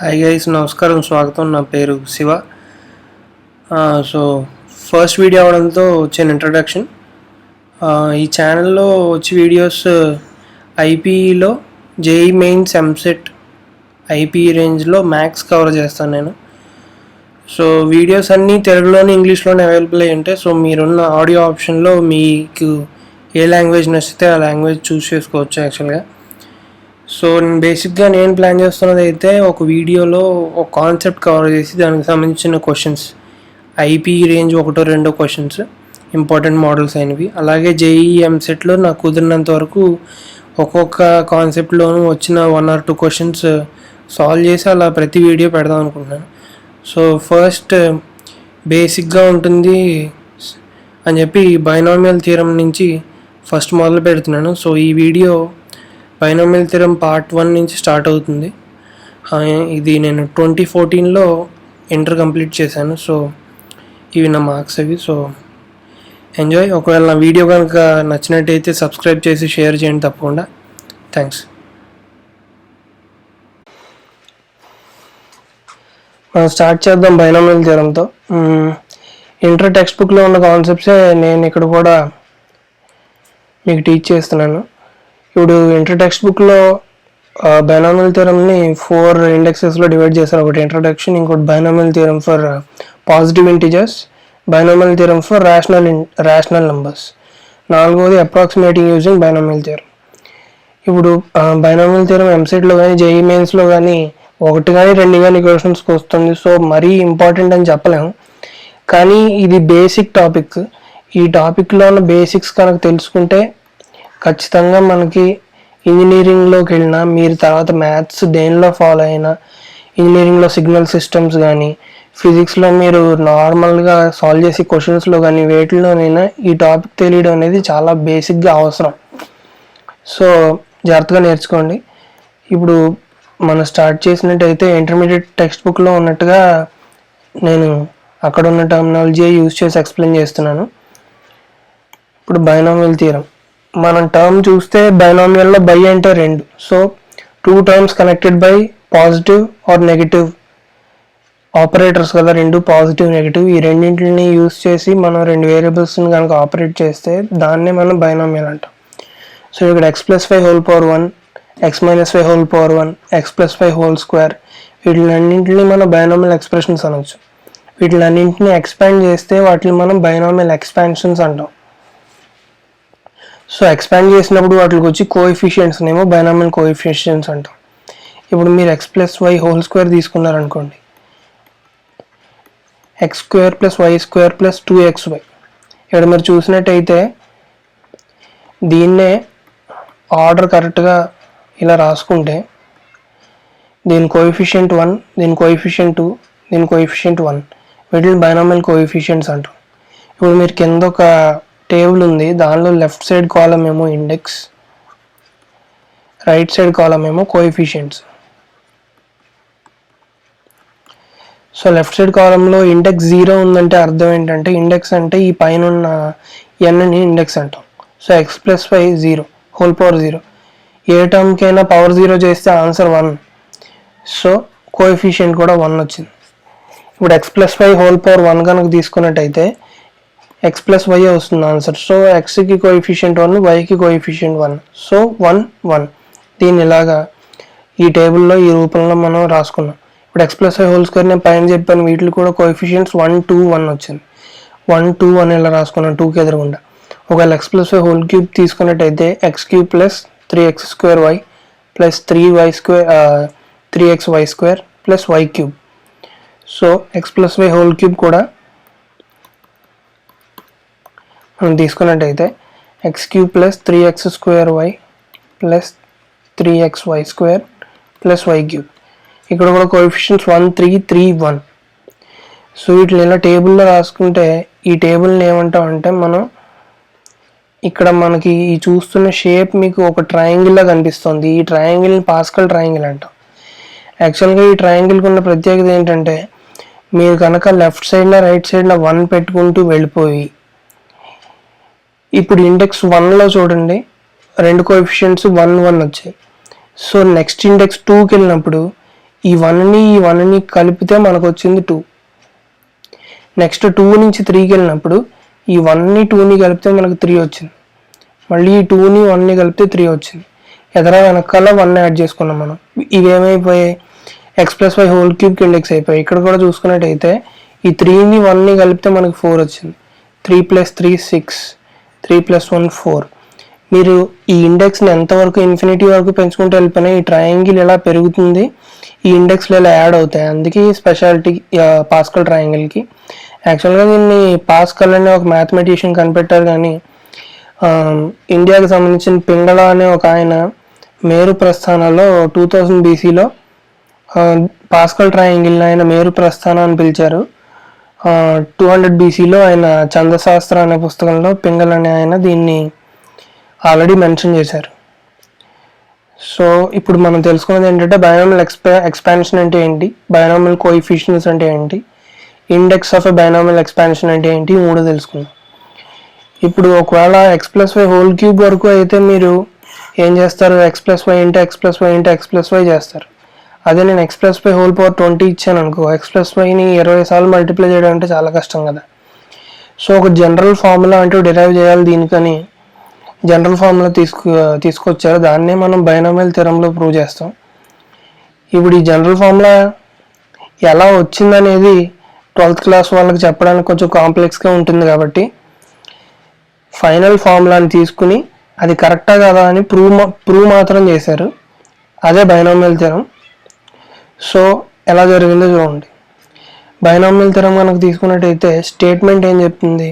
Hi guys, నమస్కారం, స్వాగతం. నా పేరు శివ. సో ఫస్ట్ వీడియో అవడంతో వచ్చిన ఇంట్రడక్షన్. ఈ ఛానల్లో వచ్చే వీడియోస్ ఐపీఈలో జేఈ మెయిన్స్ ఎంసెట్ ఐపీఈ రేంజ్లో మ్యాథ్స్ కవర్ చేస్తాను నేను. సో వీడియోస్ అన్నీ తెలుగులోనే ఇంగ్లీష్లోనే అవైలబుల్ అయ్యి ఉంటాయి. సో మీరున్న ఆడియో ఆప్షన్లో మీకు ఏ లాంగ్వేజ్ నచ్చితే ఆ లాంగ్వేజ్ చూస్ చేసుకోవచ్చు యాక్చువల్గా. సో బేసిక్గా నేను ప్లాన్ చేస్తున్నది అయితే ఒక వీడియోలో ఒక కాన్సెప్ట్ కవర్ చేసి దానికి సంబంధించిన questions, IPE range 1-2 questions, important models అయినవి. అలాగే జేఈఈ ఎంసెట్లో నాకు కుదిరినంత వరకు ఒక్కొక్క కాన్సెప్ట్లోనూ వచ్చిన 1 or 2 క్వశ్చన్స్ సాల్వ్ చేసి అలా ప్రతి వీడియో పెడదాం అనుకుంటున్నాను. సో ఫస్ట్ బేసిక్గా ఉంటుంది అని చెప్పి బైనామియల్ థియరం నుంచి ఫస్ట్ మొదలు పెడుతున్నాను. సో ఈ వీడియో బైనామియల్ థియరం పార్ట్ 1 నుంచి స్టార్ట్ అవుతుంది. ఇది నేను 2014లో ఇంటర్ కంప్లీట్ చేశాను. సో ఇవి నా మార్క్స్ అవి. So enjoy. ఒకవేళ నా వీడియో కనుక నచ్చినట్టయితే సబ్స్క్రైబ్ చేసి షేర్ చేయండి తప్పకుండా. థ్యాంక్స్. మనం స్టార్ట్ చేద్దాం బైనామియల్ థియరంతో. ఇంటర్ టెక్స్ట్ బుక్లో ఉన్న కాన్సెప్ట్సే నేను ఇక్కడ కూడా మీకు టీచ్ చేస్తున్నాను. ఇప్పుడు ఇంటర్ టెక్స్ట్ బుక్లో బైనామియల్ థియరంని 4 ఇండెక్సెస్లో డివైడ్ చేశారు. ఒకటి ఇంట్రడక్షన్, ఇంకోటి binomial theorem for positive integers, binomial theorem for rational numbers, 4వది అప్రాక్సిమేటింగ్ యూజింగ్ బైనామియల్ థియరం. ఇప్పుడు బైనామియల్ థియరం ఎంసెట్లో కానీ జేఈ మెయిన్స్లో కానీ 1 కానీ 2 కానీ క్వశ్చన్స్కి వస్తుంది. సో మరీ ఇంపార్టెంట్ అని చెప్పలేము, కానీ ఇది బేసిక్ టాపిక్. ఈ టాపిక్లో ఉన్న బేసిక్స్ కనుక తెలుసుకుంటే ఖచ్చితంగా మనకి ఇంజనీరింగ్లోకి వెళ్ళినా, మీరు తర్వాత మ్యాథ్స్ దేనిలో ఫాలో అయినా, ఇంజనీరింగ్లో సిగ్నల్ సిస్టమ్స్ కానీ, ఫిజిక్స్లో మీరు నార్మల్గా సాల్వ్ చేసే క్వశ్చన్స్లో కానీ, వేటిలోనైనా ఈ టాపిక్ తెలియడం అనేది చాలా బేసిక్గా అవసరం. సో జాగ్రత్తగా నేర్చుకోండి. ఇప్పుడు మనం స్టార్ట్ చేసినట్టయితే ఇంటర్మీడియట్ టెక్స్ట్ బుక్లో ఉన్నట్టుగా నేను అక్కడ ఉన్న టర్మినాలజీ యూజ్ చేసి ఎక్స్ప్లెయిన్ చేస్తున్నాను. ఇప్పుడు బైనామియల్ థియరం మనం టర్మ్ చూస్తే బైనామియల్లో బై అంటే 2. So 2 terms connected by positive or negative operators కదా, 2 పాజిటివ్ నెగిటివ్. ఈ రెండింటిని యూజ్ చేసి మనం 2 వేరియబుల్స్ని కనుక ఆపరేట్ చేస్తే దాన్నే మనం బైనామియల్ అంటాం. సో ఇక్కడ x+5^1, x-5^1, x+5^2 వీటిలన్నింటినీ మనం బైనామియల్ ఎక్స్ప్రెషన్స్ అనొచ్చు. వీటిలన్నింటినీ ఎక్స్పాండ్ చేస్తే వాటిని మనం బైనామియల్ ఎక్స్పాన్షన్స్ అంటాం. సో ఎక్స్పాండ్ చేసినప్పుడు వాటికి వచ్చి కోఎఫిషియెంట్స్ ఏమో బైనామియల్ కోఎఫిషియెంట్స్ అంటాం. ఇప్పుడు మీరు x+y² తీసుకున్నారనుకోండి, x² + y² 2xy. ఇక్కడ మీరు చూసినట్టయితే దీన్నే ఆర్డర్ కరెక్ట్గా ఇలా రాసుకుంటే దీని కోఎఫిషియంట్ 1, దీని కోఎఫిషియంట్ 2, దీని కోఎఫిషియంట్ 1, వీటిని బైనామియల్ కోఎఫిషియెంట్స్ అంటాం. ఇప్పుడు మీరు కింద ఒక టేబుల్ ఉంది, దానిలో లెఫ్ట్ సైడ్ కాలం ఏమో ఇండెక్స్, రైట్ సైడ్ కాలం ఏమో కోఎఫిషియెంట్స్. సో లెఫ్ట్ సైడ్ కాలంలో ఇండెక్స్ 0 ఉందంటే అర్థం ఏంటంటే, ఇండెక్స్ అంటే ఈ పైన ఉన్న ఎన్ని ఇండెక్స్ అంటాం. సో x+5 0 ఏ టర్మ్కైనా పవర్ 0 చేస్తే ఆన్సర్ 1. సో కోఎఫిషియెంట్ కూడా 1 వచ్చింది. ఇప్పుడు x+5^1 కనుక తీసుకున్నట్టయితే x+y వస్తుంది ఆన్సర్. సో xకి కోఎఫిషియెంట్ 1, yకి కోఎఫిషియెంట్ 1. సో 1 1. దీన్ని ఇలాగా ఈ టేబుల్లో ఈ రూపంలో మనం రాసుకున్నాం. ఇప్పుడు x+5² నేను పైన చెప్పాను, వీటికి కూడా కోఎఫిషియెంట్స్ 1 2 1 వచ్చింది. 1 2 1 ఇలా రాసుకున్నాను 2కి ఎదురుగుండా. ఒకవేళ x+5³ తీసుకున్నట్టయితే x³ + 3x²y + 3xy² + y³. So x+5³ కూడా మనం తీసుకున్నట్టయితే x³ + 3x²y + 3xy² + y³. ఇక్కడ కూడా కోఎఫిషియెంట్స్ 1 3 3 1. సో వీటిని ఇలా టేబుల్లో రాసుకుంటే ఈ టేబుల్ని ఏమంటామంటే, మనం ఇక్కడ మనకి ఈ చూస్తున్న షేప్ మీకు ఒక ట్రయాంగిల్లా కనిపిస్తుంది. ఈ ట్రయాంగిల్ని పాస్కల్ ట్రయాంగిల్ అంటాం. యాక్చువల్గా ఈ ట్రయాంగిల్కి ఉన్న ప్రత్యేకత ఏంటంటే, మీరు కనుక లెఫ్ట్ సైడ్న రైట్ సైడ్న 1 పెట్టుకుంటూ వెళ్ళిపోయి, ఇప్పుడు ఇండెక్స్ 1లో చూడండి 2 కోఎఫిషియెంట్స్ 1 1 వచ్చాయి. సో నెక్స్ట్ ఇండెక్స్ 2కి వెళ్ళినప్పుడు ఈ 1ని కలిపితే మనకు వచ్చింది 2. నెక్స్ట్ 2 నుంచి 3కి వెళ్ళినప్పుడు ఈ 1ని 2ని కలిపితే మనకు 3 వచ్చింది. మళ్ళీ ఈ 2ని 1ని కలిపితే 3 వచ్చింది. ఎదరా వెనకాల 1 యాడ్ చేసుకున్నాం మనం. ఇవేమైపోయాయి, x+y హోల్ క్యూబ్కి ఇండెక్స్ అయిపోయాయి. ఇక్కడ కూడా చూసుకున్నట్టయితే ఈ 3ని 1ని కలిపితే మనకు 4 వచ్చింది. 3 + 3 6, 3 + 1 4. మీరు ఈ ఇండెక్స్ని ఎంతవరకు ఇన్ఫినిటీ వరకు పెంచుకుంటూ వెళ్ళిపోయినా ఈ ట్రయాంగిల్ ఇలా పెరుగుతుంది, ఈ ఇండెక్స్లో ఇలా యాడ్ అవుతాయి. అందుకే ఈ స్పెషాలిటీ పాస్కల్ ట్రయాంగిల్కి. యాక్చువల్గా దీన్ని పాస్కల్ అనే ఒక మ్యాథమెటిషియన్ కనిపెట్టారు, కానీ ఇండియాకి సంబంధించిన పింగళ అనే ఒక ఆయన మేరు ప్రస్థానాల్లో 2000 BCలో పాస్కల్ ట్రయాంగిల్ని ఆయన మేరు ప్రస్థానం అని పిలిచారు. 200 BCలో ఆయన చంద్రశాస్త్ర అనే పుస్తకంలో పింగళ అనే ఆయన దీన్ని ఆల్రెడీ మెన్షన్ చేశారు. సో ఇప్పుడు మనం తెలుసుకున్నది ఏంటంటే బైనామియల్ ఎక్స్పాన్షన్ అంటే ఏంటి, బైనామియల్ కోఎఫిషియెంట్స్ అంటే ఏంటి, index of a binomial expansion అంటే ఏంటి, 3 తెలుసుకుందాం. ఇప్పుడు ఒకవేళ x+y హోల్ క్యూబ్ వరకు అయితే మీరు ఏం చేస్తారు, x+y × x+y × x+y చేస్తారు. అదే నేను x+y హోల్ పవర్ 20 ఇచ్చాను అనుకో, x+yని 20 సార్లు మల్టిప్లై చేయడం అంటే చాలా కష్టం కదా. సో ఒక జనరల్ ఫార్ములా అంటూ డిరైవ్ చేయాలి, దీనికని జనరల్ ఫార్ములా తీసుకొచ్చారు. దాన్నే మనం బైనామియల్ థియరంలో ప్రూవ్ చేస్తాం. ఇప్పుడు ఈ జనరల్ ఫార్ములా ఎలా వచ్చిందనేది 12th క్లాస్ వాళ్ళకి చెప్పడానికి కొంచెం కాంప్లెక్స్గా ఉంటుంది, కాబట్టి ఫైనల్ ఫార్ములాని తీసుకుని అది కరెక్టా కదా అని ప్రూవ్ మాత్రం చేశారు. అదే బైనామియల్ థియరం. సో ఎలా జరిగిందో చూడండి. బైనామియల్ థియరం మనకు తీసుకున్నట్టయితే స్టేట్మెంట్ ఏం చెప్తుంది,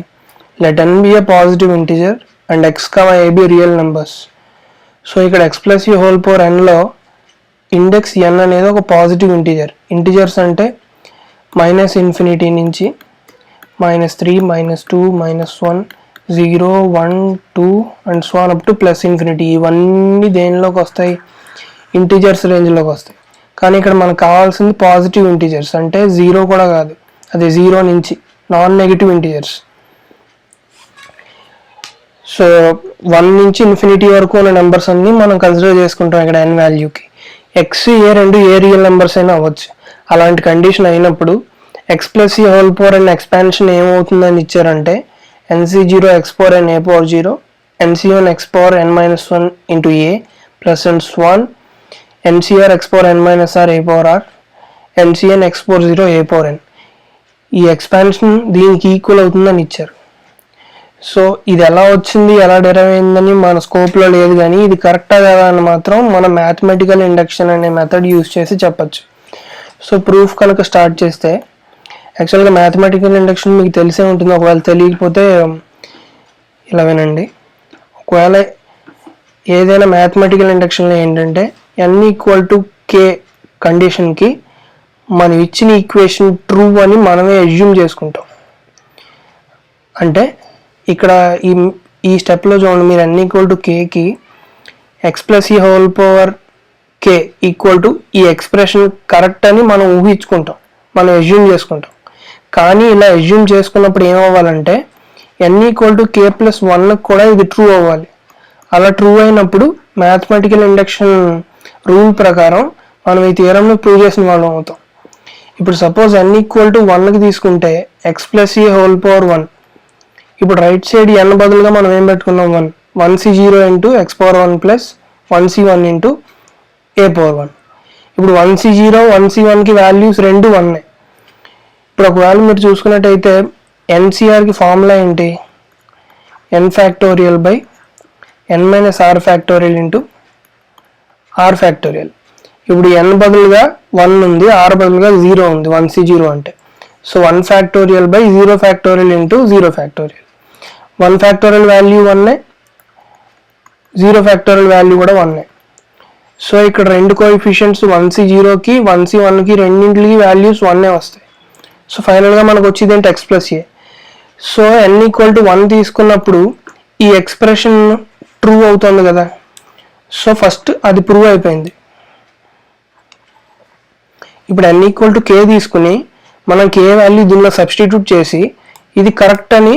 let n be a positive integer and x, a be real numbers. So ఇక్కడ x+y హోల్ పవర్ nలో ఇండెక్స్ n అనేది ఒక పాజిటివ్ ఇంటిజర్స్ అంటే -∞ నుంచి -3, -2, -1, 0, 1, 2 and so on up to +∞. ఇవన్నీ దేనిలోకి వస్తాయి, ఇంటిజర్స్ రేంజ్లోకి వస్తాయి. కానీ ఇక్కడ మనకు కావాల్సింది పాజిటివ్ ఇంటిజర్స్, అంటే 0 కూడా కాదు, అది 0 నుంచి నాన్ నెగిటివ్ ఇంటిజర్స్. సో 1 నుంచి ∞ వరకు ఉన్న నెంబర్స్ అన్ని మనం కన్సిడర్ చేసుకుంటాం ఇక్కడ n వాల్యూకి. x, a రెండు ఏ రియల్ నెంబర్స్ అయినా అవ్వచ్చు. అలాంటి కండిషన్ అయినప్పుడు x+c whole power n expansion ఏమవుతుందని ఇచ్చారంటే nc0 x power n a power 0, nc1 x power n minus 1 into a plus n1, ncr x power n minus r a power r, ncn x power 0 a power n. ఈ expansion దీనికి equal అవుతుందని ఇచ్చారు. So ఇది ఎలా వచ్చింది, ఎలా derive అయిందని మన స్కోప్లో లేదు, కానీ ఇది కరెక్టా కదా అని మాత్రం మనం మ్యాథమెటికల్ ఇండక్షన్ అనే మెథడ్ యూజ్ చేసి చెప్పచ్చు. సో ప్రూఫ్ కనుక స్టార్ట్ చేస్తే, యాక్చువల్గా మ్యాథమెటికల్ ఇండక్షన్ మీకు తెలిసే ఉంటుంది, ఒకవేళ తెలియకపోతే ఇలా వినండి. ఒకవేళ ఏదైనా మ్యాథమెటికల్ ఇండక్షన్లో ఏంటంటే n = k కండిషన్కి మనం ఇచ్చిన ఈక్వేషన్ ట్రూ అని మనమే అజ్యూమ్ చేసుకుంటాం. అంటే ఇక్కడ ఈ స్టెప్లో చూడండి, మీరు n = kకి x+e whole power k equal to ఈ ఎక్స్ప్రెషన్ కరెక్ట్ అని మనం ఊహించుకుంటాం, మనం అజ్యూమ్ చేసుకుంటాం. కానీ ఇలా అజ్యూమ్ చేసుకున్నప్పుడు ఏమవ్వాలంటే n = k+1 కూడా ఇది ట్రూ అవ్వాలి. అలా ట్రూ అయినప్పుడు మ్యాథమెటికల్ ఇండక్షన్ రూల్ ప్రకారం మనం ఈ థియరంను ప్రూవ్ చేసిన వాళ్ళం అవుతాం. ఇప్పుడు సపోజ్ n = 1కి తీసుకుంటే x+e హోల్ పవర్ 1. ఇప్పుడు రైట్ సైడ్ n బదులుగా మనం ఏం పెట్టుకున్నాం, 1. 1c0 × x⁴1 + 1c1 × a⁴1. ఇప్పుడు 1c0 1c1కి వాల్యూస్ రెండు 1. ఇప్పుడు ఒకవేళ మీరు చూసుకున్నట్టయితే ఎన్సిఆర్కి ఫార్ములా ఏంటి, n factorial by n - r factorial into r factorial. ఇప్పుడు n బదులుగా 1 ఉంది, r బదులుగా 0 ఉంది 1c0 అంటే. So 1 factorial by 0 factorial into 0 factorial. 1 factorial value 1, 0 factorial value కూడా 1. సో ఇక్కడ రెండు కోఎఫిషియంట్స్ 1c0కి 1c1కి రెండింటికి వాల్యూస్ 1 వస్తాయి. సో ఫైనల్గా మనకు వచ్చేది ఏంటి, x+a. సో n = 1 తీసుకున్నప్పుడు ఈ ఎక్స్ప్రెషన్ ట్రూ అవుతుంది కదా. సో ఫస్ట్ అది ప్రూవ్ అయిపోయింది. ఇప్పుడు n = k తీసుకుని మనం k వాల్యూ దీనిలో సబ్స్టిట్యూట్ చేసి ఇది కరెక్ట్ అని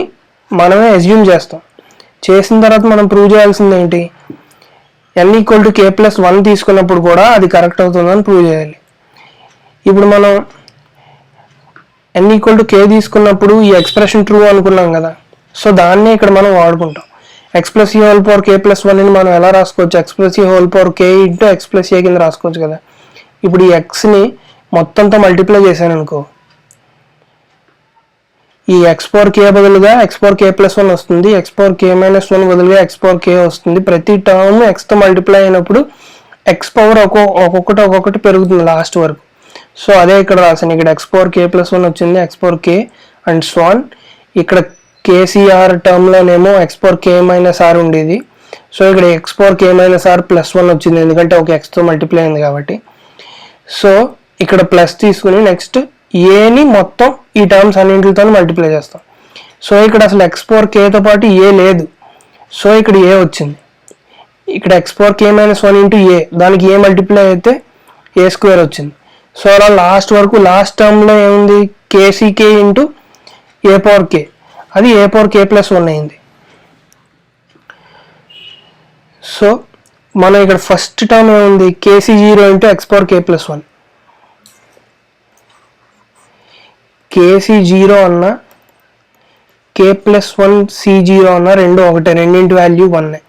మనమే అజ్యూమ్ చేస్తాం. చేసిన తర్వాత మనం ప్రూవ్ చేయాల్సింది ఏంటి, n = k+1 తీసుకున్నప్పుడు కూడా అది కరెక్ట్ అవుతుందని ప్రూవ్ చేయాలి. ఇప్పుడు మనం n ఈక్వల్ టు k తీసుకున్నప్పుడు ఈ ఎక్స్ప్రెషన్ ట్రూ అనుకున్నాం కదా, సో దాన్నే ఇక్కడ మనం వాడుకుంటాం. ఎక్స్ ప్లస్ ఈ హోల్ పవర్ కే ప్లస్ 1 ని మనం ఎలా రాసుకోవచ్చు, ఎక్స్ ప్లస్ ఈ whole power k into X plus ఏ కింద రాసుకోవచ్చు కదా. ఇప్పుడు ఈ ఎక్స్ని మొత్తంతో మల్టిప్లై చేశాను అనుకో, ఈ ఎక్స్ పవర్ కే బదులుగా ఎక్స్ పవర్ కే ప్లస్ 1 వస్తుంది, ఎక్స్ పవర్ కే మైనస్ 1 బదులుగా ఎక్స్ పవర్ కే వస్తుంది. ప్రతి టర్మ్ ఎక్స్తో మల్టిప్లై అయినప్పుడు ఎక్స్ పవర్ ఒక్కొక్కటి పెరుగుతుంది లాస్ట్ వరకు. సో అదే ఇక్కడ రాసాను, ఇక్కడ ఎక్స్ పవర్ కే ప్లస్ 1 వచ్చింది, x power k and swan. ఇక్కడ కేసీఆర్ టర్మ్లోనేమో x power k minus r ఉండేది, సో ఇక్కడ x power k minus r plus 1 వచ్చింది, ఎందుకంటే ఒక ఎక్స్తో మల్టిప్లై అయింది కాబట్టి. సో ఇక్కడ ప్లస్ తీసుకుని నెక్స్ట్ ఏని మొత్తం ఈ టర్మ్స్ అన్నింటితో మల్టిప్లై చేస్తాం. సో ఇక్కడ అసలు ఎక్స్ పవర్ కేతో పాటు ఏ లేదు, సో ఇక్కడ ఏ వచ్చింది. ఇక్కడ x power k minus 1 into ఏ, దానికి ఏ మల్టిప్లై అయితే ఏ స్క్వేర్ వచ్చింది. సో అలా లాస్ట్ వరకు లాస్ట్ టర్మ్లో ఏముంది, కేసీకే ఇంటూ ఏ పవర్ కే, అది ఏ పవర్ కే ప్లస్ 1 అయింది. సో మనం ఇక్కడ ఫస్ట్ టర్మ్ ఏముంది, కేసీ 0 ఇంటూ ఎక్స్ పవర్ కే ప్లస్ 1. కేసీ 0 అన్న కే ప్లస్ 1 C0 అన్న రెండు ఒకటే, రెండింటి వాల్యూ 1.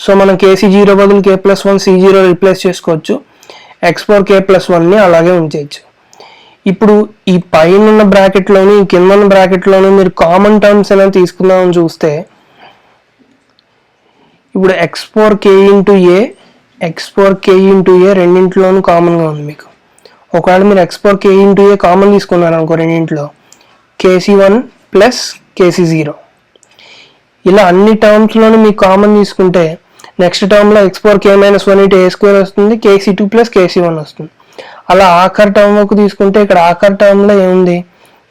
సో మనం కేసీ 0 బదులు కే ప్లస్ 1 C0 రీప్లేస్ చేసుకోవచ్చు, ఎక్స్ పవర్ కే ప్లస్ 1ని అలాగే ఉంచేయచ్చు. ఇప్పుడు ఈ పైన ఉన్న బ్రాకెట్లోని కింద ఉన్న బ్రాకెట్లోని మీరు కామన్ టర్మ్స్ ఏమైనా తీసుకుందామని చూస్తే, ఇప్పుడు ఎక్స్ పవర్ కే ఇంటూ ఏ, ఎక్స్ పవర్ కే ఇంటూ ఏ రెండింటిలోనూ కామన్గా ఉంది మీకు. ఒకవేళ మీరు X power K into a common తీసుకున్నారు అనుకో రెండింటిలో, కేసీ1 ప్లస్ కేసీ0. ఇలా అన్ని టర్మ్స్లోనూ మీకు కామన్ తీసుకుంటే నెక్స్ట్ టర్మ్లో X power k minus 1 into ఏ స్క్వేర్ వస్తుంది, కేసీ2 ప్లస్ కేసీ1 వస్తుంది. అలా ఆఖరి టర్మ్ వరకు తీసుకుంటే ఇక్కడ ఆఖరి టర్మ్లో ఏముంది,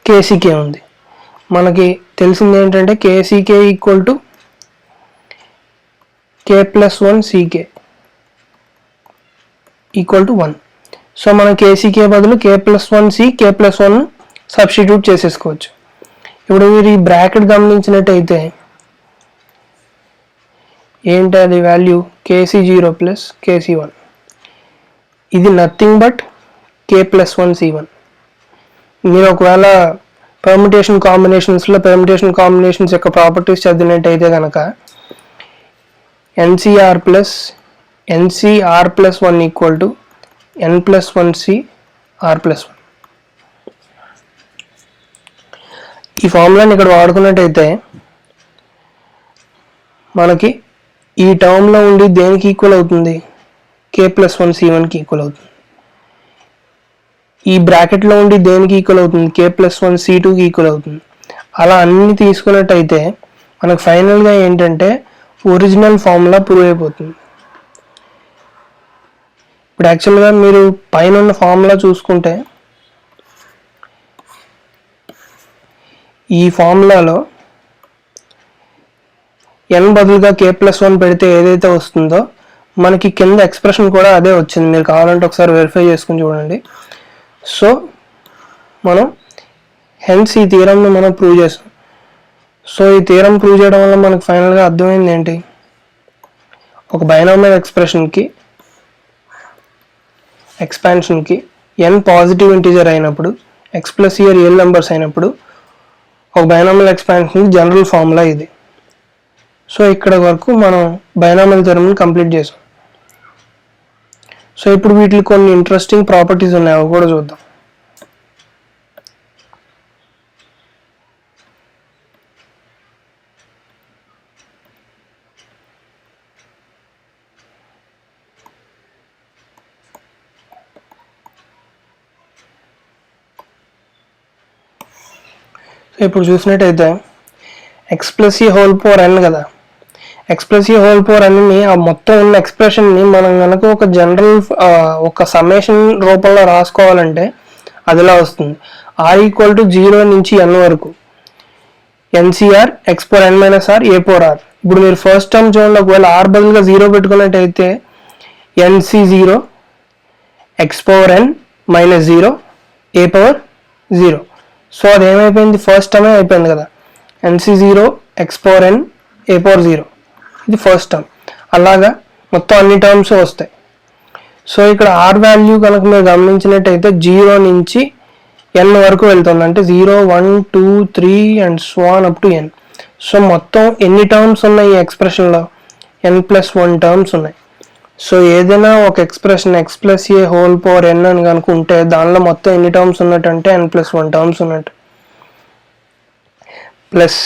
కేసీకే ఉంది. మనకి తెలిసింది ఏంటంటే k C k equal to k plus 1 C k equal to 1. So మనం కేసీకే బదులు k plus 1 C k plus 1 substitute చేసేసుకోవచ్చు. ఇప్పుడు మీరు ఈ బ్రాకెట్ గమనించినట్టయితే ఏంటి అది వాల్యూ, కేసీ0 ప్లస్ కేసీ1, ఇది nothing but K plus 1 C1. మీరు ఒకవేళ పర్ముటేషన్ కాంబినేషన్స్ యొక్క ప్రాపర్టీస్ చదివినట్టయితే కనుక NCR plus 1 equal to N plus 1 R plus 1. ఈ ఫార్ములాని ఇక్కడ వాడుకున్నట్టయితే మనకి ఈ టర్మ్లో ఉండి దేనికి ఈక్వల్ అవుతుంది, కే ప్లస్ 1 C1కి ఈక్వల్ అవుతుంది. ఈ బ్రాకెట్లో ఉండి దేనికి ఈక్వల్ అవుతుంది, కే ప్లస్ 1 C2కి ఈక్వల్ అవుతుంది. అలా అన్ని తీసుకున్నట్టయితే మనకు ఫైనల్గా ఏంటంటే ఒరిజినల్ ఫార్ములా ప్రూవ్ అయిపోతుంది. ఇప్పుడు యాక్చువల్గా మీరు పైన ఉన్న ఫార్ములా చూసుకుంటే, ఈ ఫార్ములాలో n బదులుగా కే ప్లస్ 1 పెడితే ఏదైతే వస్తుందో మనకి కింద ఎక్స్ప్రెషన్ కూడా అదే వచ్చింది. మీరు కావాలంటే ఒకసారి వెరిఫై చేసుకుని చూడండి. సో మనం హెన్స్ ఈ థియరంని మనం ప్రూవ్ చేసాం. సో ఈ థియరం ప్రూవ్ చేయడం వల్ల మనకు ఫైనల్గా అర్థమైంది ఏంటి, ఒక బైనామియల్ ఎక్స్పాన్షన్కి n పాజిటివ్ ఇంటీజర్ అయినప్పుడు, ఎక్స్ ప్లస్ ఈ రియల్ నెంబర్స్ అయినప్పుడు ఒక బైనామియల్ ఎక్స్పాన్షన్కి జనరల్ ఫార్ములా ఇది. సో ఇక్కడ వరకు మనం బైనామియల్ థియరంని కంప్లీట్ చేసాం. సో ఇప్పుడు వీటికి కొన్ని ఇంట్రెస్టింగ్ ప్రాపర్టీస్ ఉన్నాయి, అవి కూడా చూద్దాం. సో ఇప్పుడు చూసినట్టయితే ఎక్స్ ప్లస్ ఈ హోల్ పవర్ n కదా, ఎక్స్ ప్లస్ ఈ హోల్ పవర్ అన్ని ఆ మొత్తం ఉన్న ఎక్స్ప్రెషన్ని మనం కనుక ఒక జనరల్ ఒక సమ్మేషన్ రూపంలో రాసుకోవాలంటే అదిలా వస్తుంది. ఆర్ ఈక్వల్ టు 0 నుంచి n వరకు NCR X power n minus R A power R. ఇప్పుడు మీరు ఫస్ట్ టర్మ్ చూడండి, ఒకవేళ ఆర్ బదులుగా 0 పెట్టుకున్నట్టయితే NC0 X power n minus 0 A power 0. So అది ఏమైపోయింది, ఫస్ట్ టర్మే అయిపోయింది కదా, NC0 X power n A power 0, ఇది ఫస్ట్ టర్మ్. అలాగా మొత్తం అన్ని టర్మ్స్ వస్తాయి. సో ఇక్కడ ఆర్ వాల్యూ కనుక మీరు గమనించినట్టయితే 0 నుంచి n వరకు వెళ్తుంది, అంటే 0 1 2 3 and so on up to n. So మొత్తం ఎన్ని టర్మ్స్ ఉన్నాయి ఈ ఎక్స్ప్రెషన్లో? n+1 టర్మ్స్ ఉన్నాయి. సో ఏదైనా ఒక ఎక్స్ప్రెషన్ x+a⁴n అని కనుకుంటే దానిలో మొత్తం ఎన్ని టర్మ్స్ ఉన్నట్టంటే n+1 టర్మ్స్ ఉన్నట్టు. ప్లస్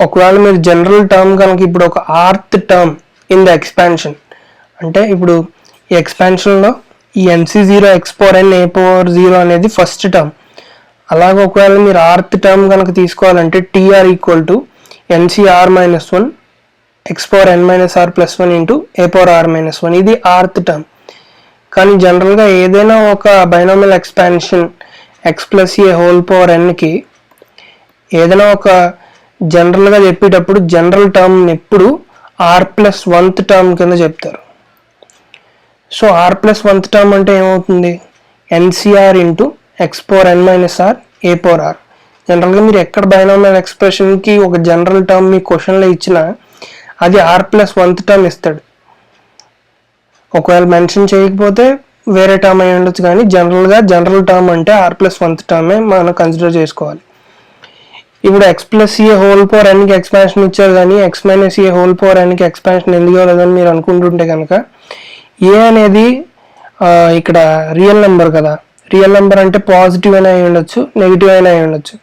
ఒకవేళ మీరు జనరల్ టర్మ్ కనుక ఇప్పుడు ఒక ఆర్త్ టర్మ్ ఇన్ ద ఎక్స్పాన్షన్, అంటే ఇప్పుడు ఈ ఎక్స్పాన్షన్లో ఈ nc0x⁴n అనేది ఫస్ట్ టర్మ్. అలాగే ఒకవేళ మీరు ఆర్త్ టర్మ్ కనుక తీసుకోవాలంటే tr = ncr-1 x⁴n-r+1 into a⁴r-1, ఇది ఆర్త్ టర్మ్. కానీ జనరల్గా ఏదైనా ఒక బైనామియల్ ఎక్స్పాన్షన్ x+a⁴nకి ఏదైనా ఒక జనరల్గా చెప్పేటప్పుడు జనరల్ టర్మ్ ఎప్పుడు r+1th టర్మ్ కింద చెప్తారు. సో r+1th టర్మ్ అంటే ఏమవుతుంది? ncr into x⁴n-r a⁴r. జనరల్గా మీరు ఎక్కడ బైనామియల్ ఎక్స్ప్రెషన్కి ఒక జనరల్ టర్మ్ మీ క్వశ్చన్లో ఇచ్చినా అది r+1th టర్మ్ ఇస్తాడు. ఒకవేళ మెన్షన్ చేయకపోతే వేరే టర్మ్ అయి ఉండొచ్చు, కానీ జనరల్గా జనరల్ టర్మ్ అంటే r+1th టర్మే మనం కన్సిడర్ చేసుకోవాలి. ఇప్పుడు x+a⁴nకి ఎక్స్పాన్షన్ ఇచ్చారు, కానీ x-a⁴nకి ఎక్స్పాన్షన్ ఎందుకు ఇవ్వలేదని మీరు అనుకుంటుంటే కనుక ఏ అనేది ఇక్కడ రియల్ నెంబర్ కదా, రియల్ నెంబర్ అంటే పాజిటివ్ అయినా అయి ఉండొచ్చు, నెగిటివ్ అయినా అయి ఉండొచ్చు.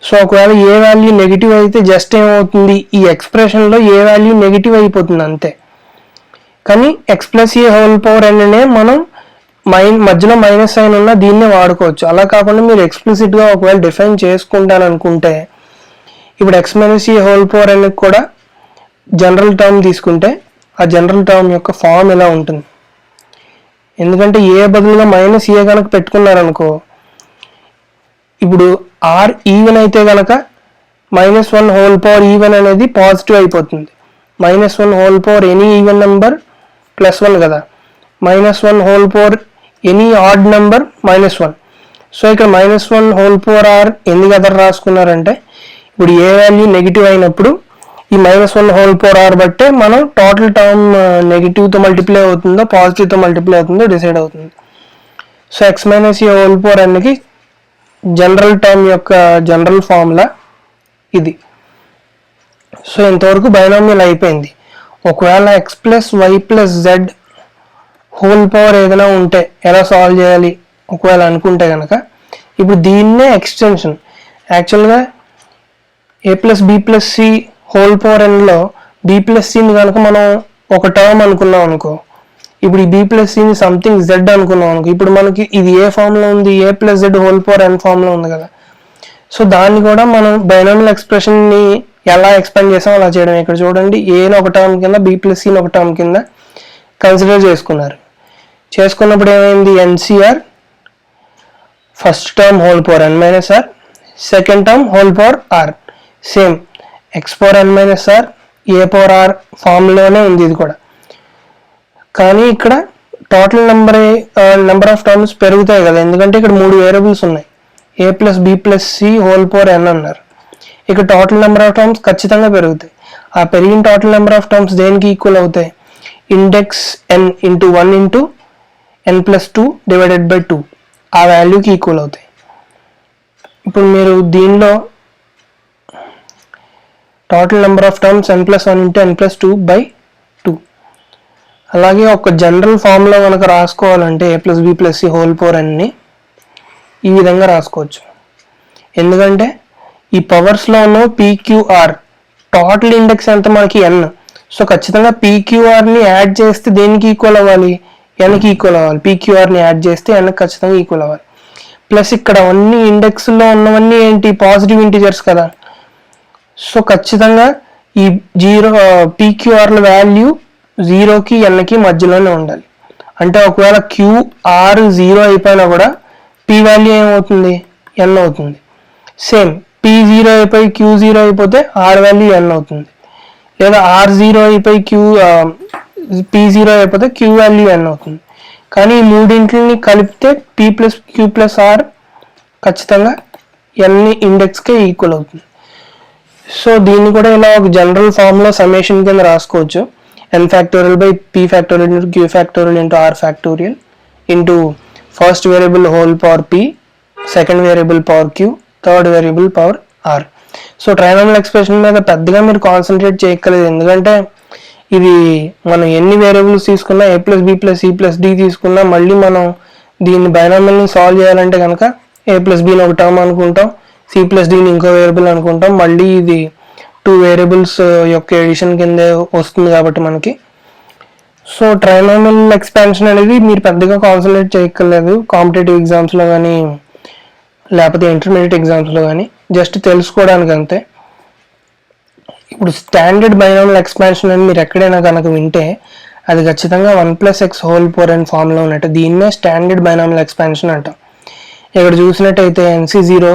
సో ఒకవేళ ఏ వాల్యూ నెగిటివ్ అయితే జస్ట్ ఏమవుతుంది, ఈ ఎక్స్ప్రెషన్లో ఏ వాల్యూ నెగిటివ్ అయిపోతుంది అంతే. కానీ x+a⁴nనే మనం మధ్యలో మైనస్ సైన్ ఉన్న దీన్నే వాడుకోవచ్చు. అలా కాకుండా మీరు ఎక్స్ప్లిసిట్గా ఒకవేళ డిఫైన్ చేసుకుంటాను అనుకుంటే ఇప్పుడు x-a⁴n కూడా జనరల్ టర్మ్ తీసుకుంటే ఆ జనరల్ టర్మ్ యొక్క ఫామ్ ఎలా ఉంటుంది? ఎందుకంటే ఏ బదులుగా -a కనుక పెట్టుకున్నారనుకో, ఇప్పుడు r ఈవెన్ అయితే కనుక -1 అనేది పాజిటివ్ అయిపోతుంది. -1 ఎనీ ఈవెన్ నెంబర్ +1 కదా, -1 ఎనీ ఆడ్ నెంబర్ -1. సో ఇక్కడ -1 ఎందుకు అదర్ రాసుకున్నారంటే ఇప్పుడు ఏ వాల్యూ నెగిటివ్ అయినప్పుడు ఈ -1 బట్టే మనం టోటల్ టర్మ్ నెగిటివ్తో మల్టిప్లై అవుతుందో పాజిటివ్తో మల్టిప్లై అవుతుందో డిసైడ్ అవుతుంది. సో x-a⁴nకి జనరల్ టర్మ్ యొక్క జనరల్ ఫార్ములా ఇది. సో ఇంతవరకు బైనామియల్ అయిపోయింది. ఒకవేళ x+y+z⁴ ఏదైనా ఉంటే ఎలా సాల్వ్ చేయాలి ఒకవేళ అనుకుంటే కనుక ఇప్పుడు దీన్నే ఎక్స్టెన్షన్. యాక్చువల్గా a+b+c⁴nలో b+cని కనుక మనం ఒక టర్మ్ అనుకున్నాం అనుకో, ఇప్పుడు ఈ b+cని సంథింగ్ z అనుకున్నాం అనుకో, ఇప్పుడు మనకి ఇది ఏ ఫామ్లో ఉంది, a+z⁴n ఫామ్లో ఉంది కదా. సో దాన్ని కూడా మనం బైనామియల్ ఎక్స్ప్రెషన్ని ఎలా ఎక్స్పాండ్ చేసాం అలా చేయడం. ఇక్కడ చూడండి, ఏని ఒక టర్మ్ కింద b+cని ఒక టర్మ్ కింద కన్సిడర్ చేసుకున్నారు. చేసుకున్నప్పుడు ఏమైంది, ncr first term n-r, second term r, same x⁴n-r a⁴r ఫామ్లోనే ఉంది ఇది కూడా. కానీ ఇక్కడ టోటల్ నెంబర్ ఆఫ్ టర్మ్స్ పెరుగుతాయి కదా, ఎందుకంటే ఇక్కడ 3 వేరియబుల్స్ ఉన్నాయి, a+b+c⁴n అన్నారు. ఇక్కడ టోటల్ నెంబర్ ఆఫ్ టర్మ్స్ ఖచ్చితంగా పెరుగుతాయి. ఆ పెరిగిన టోటల్ నెంబర్ ఆఫ్ టర్మ్స్ దేనికి ఈక్వల్ అవుతాయి? Index n into 1 into n+2 divided by 2 ఆ వాల్యూకి ఈక్వల్ అవుతాయి. ఇప్పుడు మీరు దీనిలో total number of terms n+1 into n+2 by 2. అలాగే ఒక జనరల్ ఫార్ములా కనుక రాసుకోవాలంటే a+b+c⁴nని ఈ విధంగా రాసుకోవచ్చు. ఎందుకంటే ఈ పవర్స్లో ఉన్న pqr టోటల్ ఇండెక్స్ ఎంత మనకి n. సో ఖచ్చితంగా pqrని యాడ్ చేస్తే దేనికి ఈక్వల్ అవ్వాలి, nకి ఈక్వల్ అవ్వాలి. pqrని యాడ్ చేస్తే nకి ఖచ్చితంగా ఈక్వల్ అవ్వాలి. ప్లస్ ఇక్కడ అన్ని ఇండెక్స్లో ఉన్నవన్నీ ఏంటి, పాజిటివ్ ఇంటిజర్స్ కదా. సో ఖచ్చితంగా ఈ pqrల వాల్యూ 0కి nకి మధ్యలోనే ఉండాలి. అంటే ఒకవేళ qr 0 అయిపోయినా కూడా p వాల్యూ ఏమవుతుంది, n అవుతుంది. సేమ్ p0 అయిపోయి q0 అయిపోతే r వాల్యూ n అవుతుంది, లేదా r0 అయిపోయి p0 అయిపోతే q వాల్యూ n అవుతుంది. కానీ ఈ మూడింటిని కలిపితే p+q+r ఖచ్చితంగా n ఇండెక్స్కే ఈక్వల్ అవుతుంది. సో దీన్ని కూడా ఇలా ఒక జనరల్ ఫామ్లో సమ్మేషన్ కింద రాసుకోవచ్చు. n factorial by p factorial into q factorial into r factorial into first variable whole power p, second variable power q, third variable power r. So trinomial expression మీద పెద్దగా మీరు కాన్సన్ట్రేట్ చేయక్కర్లేదు, ఎందుకంటే ఇది మనం ఎన్ని వేరియబుల్స్ తీసుకున్నా a plus b plus c plus d తీసుకున్నా మళ్ళీ మనం దీన్ని బైనామియల్ని సాల్వ్ చేయాలంటే కనుక a ప్లస్ bని ఒక టర్మ్ అనుకుంటాం, c ప్లస్ dని ఇంకో వేరియబుల్ అనుకుంటాం, మళ్ళీ ఇది 2 వేరియబుల్స్ యొక్క ఎడిషన్ కిందే వస్తుంది కాబట్టి మనకి. సో ట్రైనామినల్ ఎక్స్పాన్షన్ అనేది మీరు పెద్దగా కాన్సన్ట్రేట్ చేయక్కర్లేదు కాంపిటేటివ్ ఎగ్జామ్స్లో కానీ లేకపోతే ఇంటర్మీడియట్ ఎగ్జామ్స్లో కానీ, జస్ట్ తెలుసుకోవడానికి అంతే. ఇప్పుడు స్టాండర్డ్ బైనామియల్ ఎక్స్పాన్షన్ అని మీరు ఎక్కడైనా కనుక వింటే అది ఖచ్చితంగా 1+x² అని ఫామ్లో ఉన్నట్టు, దీన్నే స్టాండర్డ్ బైనామియల్ ఎక్స్పాన్షన్ అంటాం. ఇక్కడ చూసినట్టయితే NC0,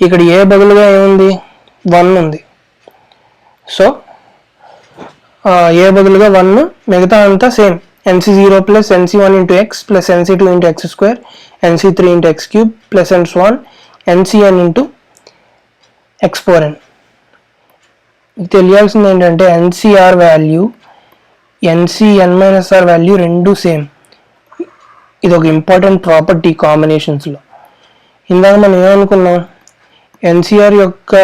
ఇక్కడ ఏ బదులుగా ఏముంది 1 ఉంది, సో ఏ బదులుగా 1, మిగతా అంతా same NC0 plus NC1 into X plus NC2 into x², NC3 into x³ plus and so on NCn into x⁴n. మీకు తెలియాల్సింది ఏంటంటే NCr వాల్యూ NCn-r వాల్యూ రెండు సేమ్. ఇది ఒక ఇంపార్టెంట్ ప్రాపర్టీ కాంబినేషన్స్లో. ఇందాక మనం ఏమనుకున్నాం, NCr యొక్క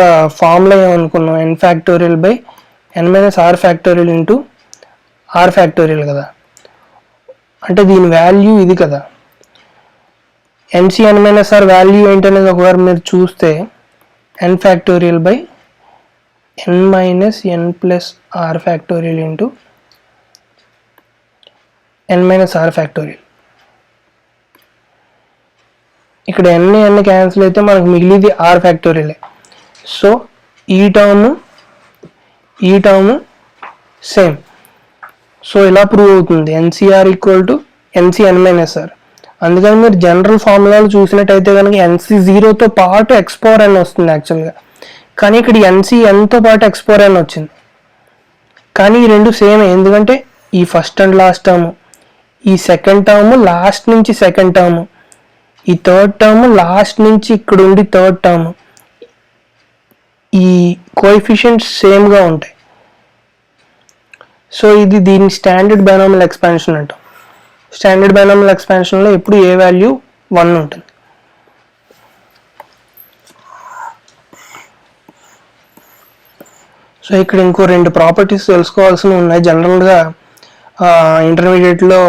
ఫార్ములా ఏమనుకున్నాం, n factorial by n-r factorial into r factorial కదా, అంటే దీని వాల్యూ ఇది కదా. NCn-r వాల్యూ ఏంటనేది ఒకవేళ మీరు చూస్తే n factorial by n plus r factorial into n-r factorial. ఇక్కడ n క్యాన్సిల్ అయితే మనకు మిగిలిది r ఫ్యాక్టోరియలే. సో ఈ టర్మ్ సేమ్. సో ఇలా ప్రూవ్ అవుతుంది NCr ఈక్వల్ టు NCn-r. అందుకని మీరు జనరల్ ఫార్ములాలు చూసినట్టయితే కనుక NC0తో పాటు x⁴n వస్తుంది యాక్చువల్గా, కానీ ఇక్కడ NCnతో పాటు x⁴n వచ్చింది. కానీ ఈ రెండు సేమ్, ఎందుకంటే ఈ ఫస్ట్ అండ్ లాస్ట్ టర్మ్, ఈ సెకండ్ టర్మ్ లాస్ట్ నుంచి సెకండ్ టర్మ్, ఈ థర్డ్ టర్మ్ లాస్ట్ నుంచి ఇక్కడ ఉండి థర్డ్ టర్మ్, ఈ కోఎఫిషియంట్స్ సేమ్గా ఉంటాయి. సో ఇది దీని స్టాండర్డ్ బైనామియల్ ఎక్స్పాన్షన్ అంటాం. స్టాండర్డ్ బైనామియల్ ఎక్స్పాన్షన్లో ఎప్పుడు ఏ వాల్యూ 1 ఉంటుంది. సో ఇక్కడ ఇంకో 2 ప్రాపర్టీస్ తెలుసుకోవాల్సినవి ఉన్నాయి జనరల్గా ఇంటర్మీడియట్లో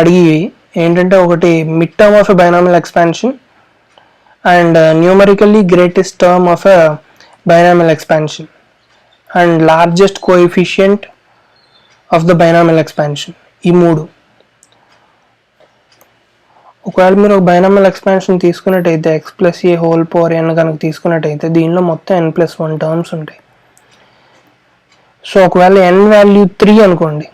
అడిగి, ఏంటంటే ఒకటి mid term of a binomial expansion and numerically greatest term of a binomial expansion and largest coefficient of the binomial expansion. ఈ 3. ఒకవేళ మీరు ఒక బైనామియల్ ఎక్స్పాన్షన్ తీసుకున్నట్టయితే x+a² కనుక తీసుకున్నట్టయితే దీనిలో మొత్తం n+1 టర్మ్స్ ఉంటాయి. సో ఒకవేళ n వాల్యూ 3 అనుకోండి,